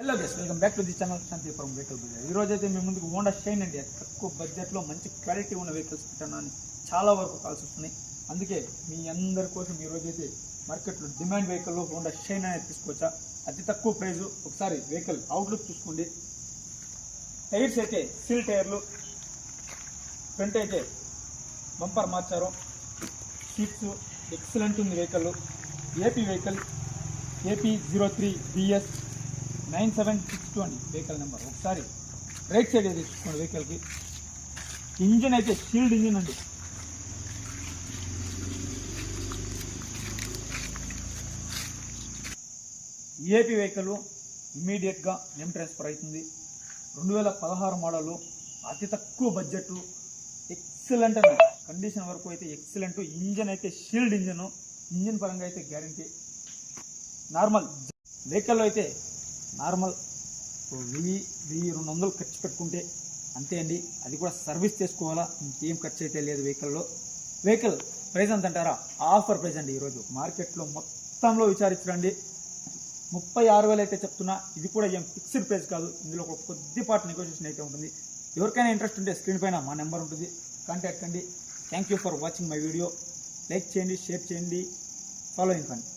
Hello guys, welcome back to the channel Shanti from Vehicle Bazaar. ఈ రోజు అయితే మీ ముందుకు హోండా షైన్ అండి తక్కువ బడ్జెట్లో మంచి క్వాలిటీ ఉన్న వెహికల్స్ పెట్టాను అని చాలా వరకు కాల్స్ వస్తున్నాయి. అందుకే మీ అందరి కోసం ఈ రోజు అయితే మార్కెట్లో డిమాండ్ వెహికల్లో హోండా షైన్ అనేది తీసుకోవచ్చా, అతి తక్కువ ప్రైజు. ఒకసారి వెహికల్ అవుట్లుక్ చూసుకోండి. టైర్స్ అయితే సిల్ టైర్లు, ఫ్రంట్ అయితే బంపర్ మార్చారు, సీట్స్ ఎక్సలెంట్ ఉంది vehicle. AP vehicle AP03 BS 9762 అండి వెహికల్ నెంబర్. ఒకసారి రైట్ సైడ్ అయితే చూసుకోండి. వెహికల్కి ఇంజిన్ అయితే షీల్డ్ ఇంజిన్ అండి. ఏపీ వెహికల్ ఇమీడియట్గా నేమ్ ట్రాన్స్ఫర్ అవుతుంది. 2016 మోడలు, అతి తక్కువ బడ్జెట్, ఎక్సలెంట్ అండి. కండిషన్ వరకు అయితే ఎక్సలెంట్. ఇంజిన్ అయితే షీల్డ్ ఇంజిన్ పరంగా అయితే గ్యారంటీ. నార్మల్ వెహికల్లో అయితే నార్మల్ 1000-1200 ఖర్చు పెట్టుకుంటే అంతే అండి. అది కూడా సర్వీస్ చేసుకోవాలా, ఇంకేం ఖర్చు అయితే లేదు వెహికల్లో. వెహికల్ ప్రైస్ ఎంత అంటారా? ఆఫర్ ప్రైస్ అండి. ఈరోజు మార్కెట్లో మొత్తంలో విచారించండి, 36,000 అయితే చెప్తున్నా. ఇది కూడా ఏం ఫిక్స్డ్ ప్రైస్ కాదు, ఇందులో ఒక కొద్దిపాటు నెగోషియేషన్ అయితే ఉంటుంది. ఎవరికైనా ఇంట్రెస్ట్ ఉంటే స్క్రీన్ పైన మా నెంబర్ ఉంటుంది, కాంటాక్ట్ కండి. Thank you for watching my video. Like చేయండి, షేర్ చేయండి, ఫాలోయింగ్ కండి.